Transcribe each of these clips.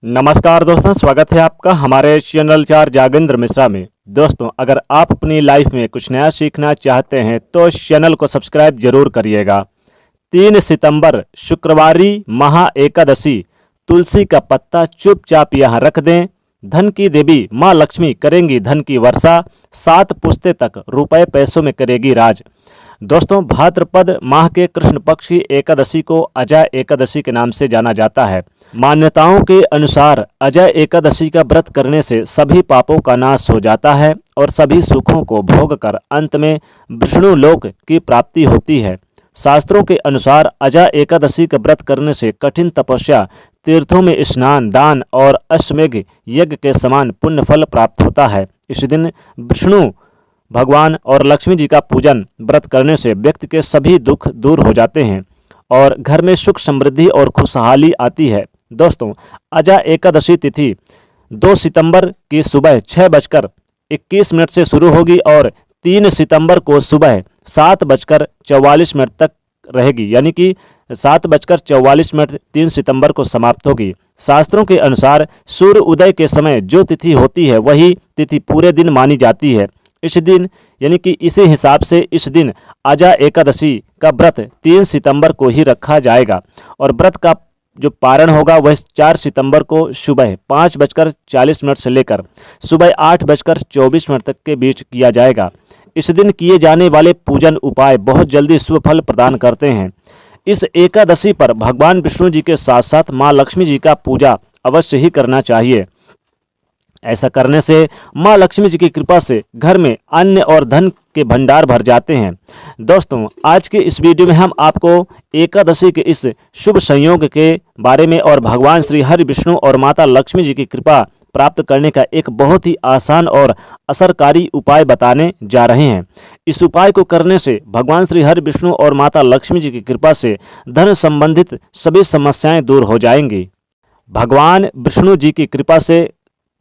नमस्कार दोस्तों, स्वागत है आपका हमारे चैनल 4 जागेंद्र मिश्रा में। दोस्तों, अगर आप अपनी लाइफ में कुछ नया सीखना चाहते हैं तो इस चैनल को सब्सक्राइब जरूर करिएगा। 3 सितंबर शुक्रवारी महा एकादशी। तुलसी का पत्ता चुपचाप यहाँ रख दें। धन की देवी माँ लक्ष्मी करेंगी धन की वर्षा। 7 पुश्ते तक रुपए पैसों में करेगी राज। दोस्तों, भाद्रपद माह के कृष्ण पक्ष की एकादशी को अजय एकादशी के नाम से जाना जाता है। मान्यताओं के अनुसार अजय एकादशी का व्रत करने से सभी पापों का नाश हो जाता है और सभी सुखों को भोग कर अंत में विष्णु लोक की प्राप्ति होती है। शास्त्रों के अनुसार अजय एकादशी का व्रत करने से कठिन तपस्या, तीर्थों में स्नान, दान और अश्वमेघ यज्ञ के समान पुण्य फल प्राप्त होता है। इस दिन विष्णु भगवान और लक्ष्मी जी का पूजन व्रत करने से व्यक्ति के सभी दुख दूर हो जाते हैं और घर में सुख समृद्धि और खुशहाली आती है। दोस्तों, अजय एकादशी तिथि 2 सितंबर की सुबह 6:21 से शुरू होगी और 3 सितंबर को सुबह 7:44 तक रहेगी, यानी कि 7:44 3 सितंबर को समाप्त होगी। शास्त्रों के अनुसार सूर्य उदय के समय जो तिथि होती है वही तिथि पूरे दिन मानी जाती है। इस दिन यानी कि इसी हिसाब से इस दिन अजय एकादशी का व्रत 3 सितंबर को ही रखा जाएगा और व्रत का जो पारण होगा वह 4 सितंबर को सुबह 5:40 से लेकर सुबह 8:24 तक के बीच किया जाएगा। इस दिन किए जाने वाले पूजन उपाय बहुत जल्दी शुभ फल प्रदान करते हैं। इस एकादशी पर भगवान विष्णु जी के साथ साथ माँ लक्ष्मी जी का पूजा अवश्य ही करना चाहिए। ऐसा करने से माँ लक्ष्मी जी की कृपा से घर में अन्न और धन के भंडार भर जाते हैं। दोस्तों, आज के इस वीडियो में हम आपको एकादशी के इस शुभ संयोग के बारे में और भगवान श्री हरि विष्णु और माता लक्ष्मी जी की कृपा प्राप्त करने का एक बहुत ही आसान और असरकारी उपाय बताने जा रहे हैं। इस उपाय को करने से भगवान श्री हरि विष्णु और माता लक्ष्मी जी की कृपा से धन संबंधित सभी समस्याएं दूर हो जाएंगी। भगवान विष्णु जी की कृपा से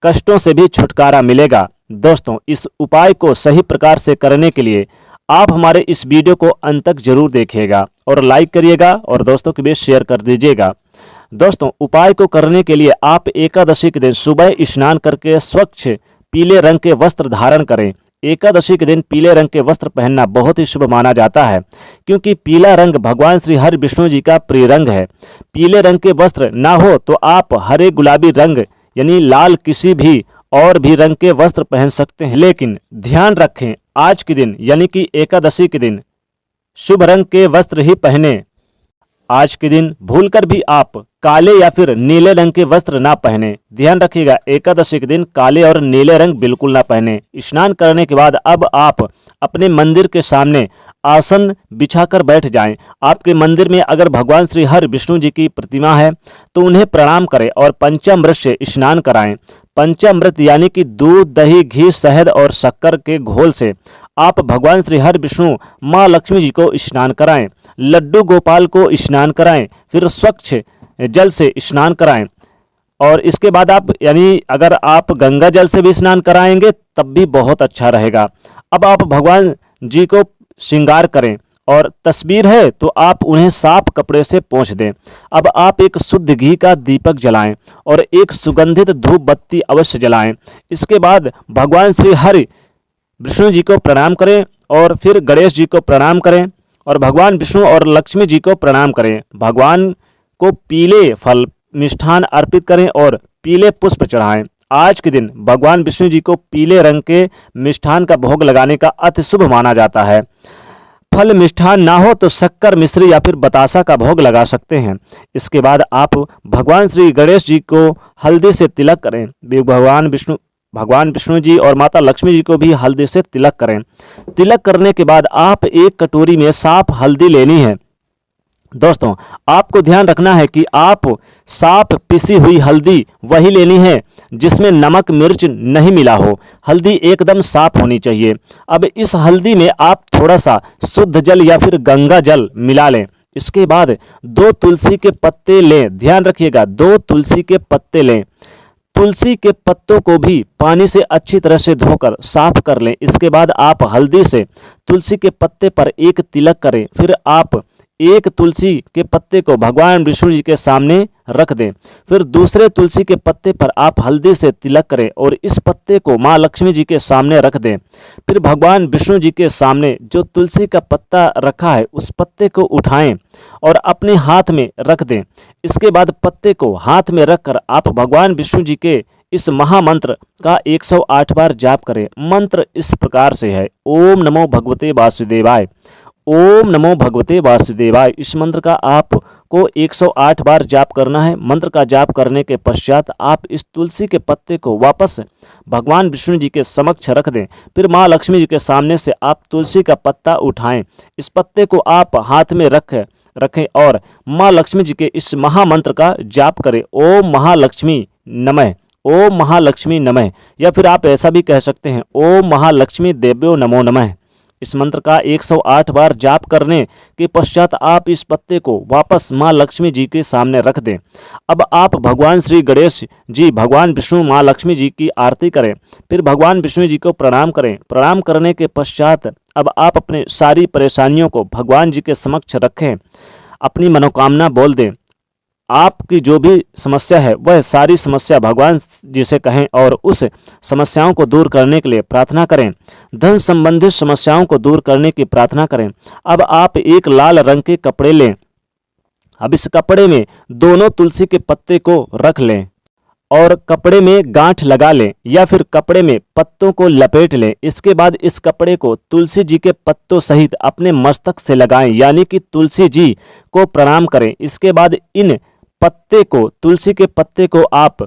कष्टों से भी छुटकारा मिलेगा। दोस्तों, इस उपाय को सही प्रकार से करने के लिए आप हमारे इस वीडियो को अंत तक जरूर देखिएगा और लाइक करिएगा और दोस्तों के बीच शेयर कर दीजिएगा। दोस्तों, उपाय को करने के लिए आप एकादशी के दिन सुबह स्नान करके स्वच्छ पीले रंग के वस्त्र धारण करें। एकादशी के दिन पीले रंग के वस्त्र पहनना बहुत ही शुभ माना जाता है क्योंकि पीला रंग भगवान श्री हरि विष्णु जी का प्रिय रंग है। पीले रंग के वस्त्र ना हो तो आप हरे गुलाबी रंग यानी लाल किसी भी और भी रंग के वस्त्र पहन सकते हैं, लेकिन ध्यान रखें आज के दिन यानी कि एकादशी के दिन शुभ रंग के वस्त्र ही पहने। आज के दिन भूलकर भी आप काले या फिर नीले रंग के वस्त्र ना पहने। ध्यान रखिएगा, एकादशी के दिन काले और नीले रंग बिल्कुल ना पहने। स्नान करने के बाद अब आप अपने मंदिर के सामने आसन बिछाकर बैठ जाएं। आपके मंदिर में अगर भगवान श्री हरि विष्णु जी की प्रतिमा है तो उन्हें प्रणाम करें और पंचामृत से स्नान कराएं। पंचामृत यानी कि दूध, दही, घी, शहद और शक्कर के घोल से आप भगवान श्री हरि विष्णु माँ लक्ष्मी जी को स्नान कराएं। लड्डू गोपाल को स्नान कराएं, फिर स्वच्छ जल से स्नान कराएं और इसके बाद आप यानी अगर आप गंगा जल से भी स्नान कराएंगे तब भी बहुत अच्छा रहेगा। अब आप भगवान जी को श्रृंगार करें और तस्वीर है तो आप उन्हें साफ कपड़े से पोंछ दें। अब आप एक शुद्ध घी का दीपक जलाएं और एक सुगंधित धूप बत्ती अवश्य जलाएं। इसके बाद भगवान श्री हरि विष्णु जी को प्रणाम करें और फिर गणेश जी को प्रणाम करें और भगवान विष्णु और लक्ष्मी जी को प्रणाम करें। भगवान को पीले फल मिष्ठान अर्पित करें और पीले पुष्प चढ़ाएं। आज के दिन भगवान विष्णु जी को पीले रंग के मिष्ठान का भोग लगाने का अति शुभ माना जाता है। फल मिष्ठान ना हो तो शक्कर, मिश्री या फिर बतासा का भोग लगा सकते हैं। इसके बाद आप भगवान श्री गणेश जी को हल्दी से तिलक करें। भगवान विष्णु जी और माता लक्ष्मी जी को भी हल्दी से तिलक करें। तिलक करने के बाद आप एक कटोरी में साफ हल्दी लेनी है। दोस्तों, आपको ध्यान रखना है कि आप साफ पिसी हुई हल्दी वही लेनी है जिसमें नमक मिर्च नहीं मिला हो। हल्दी एकदम साफ होनी चाहिए। अब इस हल्दी में आप थोड़ा सा शुद्ध जल या फिर गंगा जल मिला लें। इसके बाद 2 तुलसी के पत्ते लें। ध्यान रखिएगा, 2 तुलसी के पत्ते लें। तुलसी के पत्तों को भी पानी से अच्छी तरह से धोकर साफ कर लें। इसके बाद आप हल्दी से तुलसी के पत्ते पर एक तिलक करें। फिर आप एक तुलसी के पत्ते को भगवान विष्णु जी के सामने रख दें। फिर दूसरे तुलसी के पत्ते पर आप हल्दी से तिलक करें और इस पत्ते को माँ लक्ष्मी जी के सामने रख दें। फिर भगवान विष्णु जी के सामने जो तुलसी का पत्ता रखा है उस पत्ते को उठाएं और अपने हाथ में रख दें। इसके बाद पत्ते को हाथ में रखकर आप भगवान विष्णु जी के इस महामंत्र का 108 बार जाप करें। मंत्र इस प्रकार से है, ओम नमो भगवते वासुदेवाय, ओम नमो भगवते वासुदेवाय। इस मंत्र का आपको 108 बार जाप करना है। मंत्र का जाप करने के पश्चात आप इस तुलसी के पत्ते को वापस भगवान विष्णु जी के समक्ष रख दें। फिर माँ लक्ष्मी जी के सामने से आप तुलसी का पत्ता उठाएं, इस पत्ते को आप हाथ में रखें और माँ लक्ष्मी जी के इस महामंत्र का जाप करें, ओम महालक्ष्मी नमः, ओम महालक्ष्मी नमः। या फिर आप ऐसा भी कह सकते हैं, ओम महालक्ष्मी देव्यो नमो नमः। इस मंत्र का 108 बार जाप करने के पश्चात आप इस पत्ते को वापस माँ लक्ष्मी जी के सामने रख दें। अब आप भगवान श्री गणेश जी, भगवान विष्णु, माँ लक्ष्मी जी की आरती करें। फिर भगवान विष्णु जी को प्रणाम करें। प्रणाम करने के पश्चात अब आप अपने सारी परेशानियों को भगवान जी के समक्ष रखें, अपनी मनोकामना बोल दें। आपकी जो भी समस्या है वह सारी समस्या भगवान जी से कहें और उस समस्याओं को दूर करने के लिए प्रार्थना करें। धन संबंधित समस्याओं को दूर करने की प्रार्थना करें। अब आप एक लाल रंग के कपड़े लें। अब इस कपड़े में दोनों तुलसी के पत्ते को रख लें और कपड़े में गांठ लगा लें या फिर कपड़े में पत्तों को लपेट लें। इसके बाद इस कपड़े को तुलसी जी के पत्तों सहित अपने मस्तक से लगाएं, यानी कि तुलसी जी को प्रणाम करें। इसके बाद इन पत्ते को, तुलसी के पत्ते को आप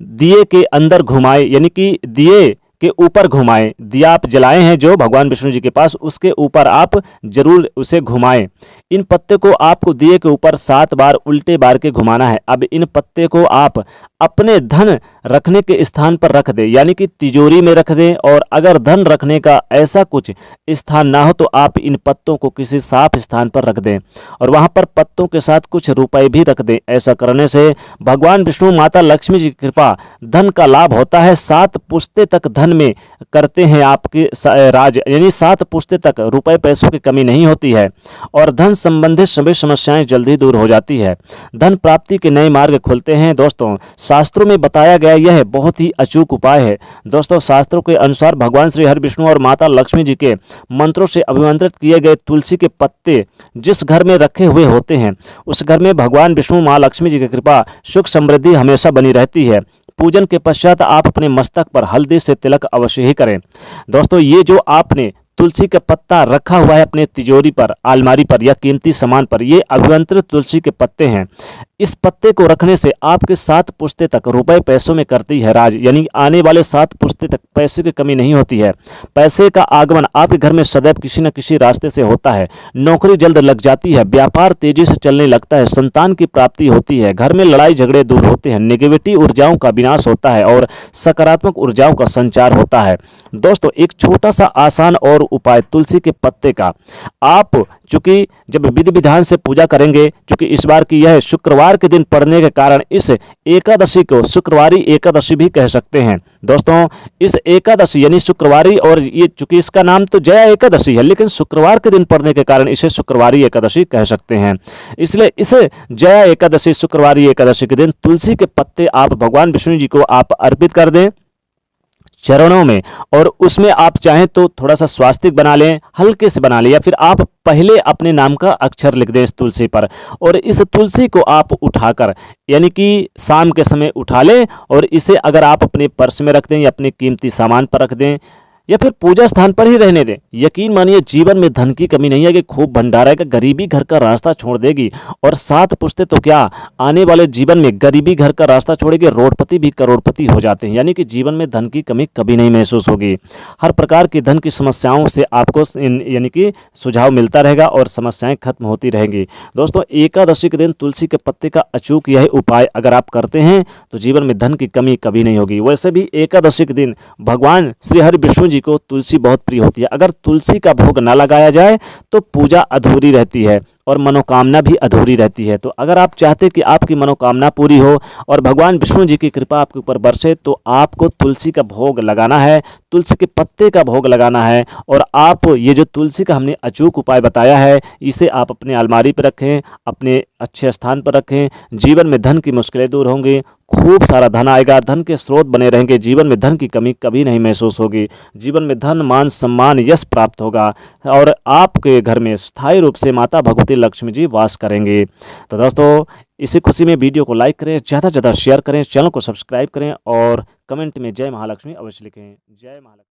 दिए के अंदर घुमाएं, यानी कि दिए के ऊपर घुमाएं। दिया आप जलाए हैं जो भगवान विष्णु जी के पास, उसके ऊपर आप जरूर उसे घुमाएं। इन पत्ते को आपको दिए के ऊपर 7 बार उल्टे बार के घुमाना है। अब इन पत्ते को आप अपने धन रखने के स्थान पर रख दें, यानी कि तिजोरी में रख दें। और अगर धन रखने का ऐसा कुछ स्थान ना हो तो आप इन पत्तों को किसी साफ स्थान पर रख दें और वहां पर पत्तों के साथ कुछ रुपए भी रख दें। ऐसा करने से भगवान विष्णु, माता लक्ष्मी जी की कृपा, धन का लाभ होता है। 7 पुश्ते तक धन में करते हैं आपके राज, यानी 7 पुश्ते तक रुपए पैसों की कमी नहीं होती है और धन संबंधित सभी समस्याएं जल्दी दूर हो जाती है। धन प्राप्ति के नए मार्ग खुलते हैं। दोस्तों, शास्त्रों में बताया गया यह बहुत ही अचूक उपाय है। दोस्तों, शास्त्रों के अनुसार भगवान श्री हरि विष्णु और माता लक्ष्मी जी के मंत्रों से अभिमंत्रित किए गए तुलसी के पत्ते जिस घर में रखे हुए होते हैं उस घर में भगवान विष्णु, माँ लक्ष्मी जी की कृपा, सुख समृद्धि हमेशा बनी रहती है। पूजन के पश्चात आप अपने मस्तक पर हल्दी से तिलक अवश्य ही करें। दोस्तों, ये जो आपने तुलसी का पत्ता रखा हुआ है अपने तिजोरी पर, अलमारी पर या कीमती सामान पर, ये अभिमंत्रित तुलसी के पत्ते हैं। इस पत्ते को रखने से आपके 7 पुश्ते तक रुपए पैसों में करती है राज, यानी आने वाले 7 पुश्ते तक पैसे की कमी नहीं होती है। पैसे का आगमन आपके घर में सदैव किसी न किसी रास्ते से होता है। नौकरी जल्द लग जाती है, व्यापार तेजी से चलने लगता है, संतान की प्राप्ति होती है, घर में लड़ाई झगड़े दूर होते हैं, नेगेटिविटी ऊर्जाओं का विनाश होता है और सकारात्मक ऊर्जाओं का संचार होता है। दोस्तों, एक छोटा सा आसान और उपाय तुलसी के पत्ते का, आप चूंकि जब विधि विधान से पूजा करेंगे, चूंकि इस बार की यह शुक्रवार के दिन पड़ने के कारण इस एकादशी को शुक्रवारी एकादशी भी कह सकते हैं। दोस्तों, इस एकादशी यानी शुक्रवारी, और ये चूंकि इसका नाम तो जया एकादशी है लेकिन शुक्रवार के दिन पड़ने के कारण इसे शुक्रवारी एकादशी कह सकते हैं। इसलिए इस जया एकादशी, शुक्रवारी एकादशी के दिन तुलसी के पत्ते आप भगवान विष्णु जी को आप अर्पित कर दें चरणों में, और उसमें आप चाहें तो थोड़ा सा स्वास्तिक बना लें, हल्के से बना लें, या फिर आप पहले अपने नाम का अक्षर लिख दें इस तुलसी पर। और इस तुलसी को आप उठाकर, यानी कि शाम के समय उठा लें और इसे अगर आप अपने पर्स में रख दें या अपने कीमती सामान पर रख दें या फिर पूजा स्थान पर ही रहने दें, यकीन मानिए जीवन में धन की कमी नहीं है कि खूब भंडारा है, गरीबी घर का रास्ता छोड़ देगी। और 7 पुश्ते तो क्या, आने वाले जीवन में गरीबी घर का रास्ता छोड़ेगी, रोडपति भी करोड़पति हो जाते हैं, यानी कि जीवन में धन की कमी कभी नहीं महसूस होगी। हर प्रकार की धन की समस्याओं से आपको यानी कि सुझाव मिलता रहेगा और समस्याएं खत्म होती रहेंगी। दोस्तों, एकादशी के दिन तुलसी के पत्ते का अचूक यह उपाय अगर आप करते हैं तो जीवन में धन की कमी कभी नहीं होगी। वैसे भी एकादशी के दिन भगवान श्री हरि विष्णु को तुलसी बहुत प्रिय होती है। अगर तुलसी का भोग ना लगाया जाए तो पूजा अधूरी रहती है। और मनोकामना भी अधूरी रहती है। तो अगर आप चाहते हैं कि आपकी मनोकामना पूरी हो और भगवान विष्णु जी की कृपा आपके ऊपर बरसे, तो आपको तुलसी का भोग लगाना है, तुलसी के पत्ते का भोग लगाना है। और आप ये जो तुलसी का हमने अचूक उपाय बताया है, इसे आप अपने अलमारी पर रखें, अपने अच्छे स्थान पर रखें। जीवन में धन की मुश्किलें दूर होंगी, खूब सारा धन आएगा, धन के स्रोत बने रहेंगे, जीवन में धन की कमी कभी नहीं महसूस होगी। जीवन में धन, मान, सम्मान, यश प्राप्त होगा और आपके घर में स्थायी रूप से माता भगवती लक्ष्मी जी वास करेंगे। तो दोस्तों, इसी खुशी में वीडियो को लाइक करें, ज़्यादा से ज़्यादा शेयर करें, चैनल को सब्सक्राइब करें और कमेंट में जय महालक्ष्मी अवश्य लिखें। जय महालक्ष्मी।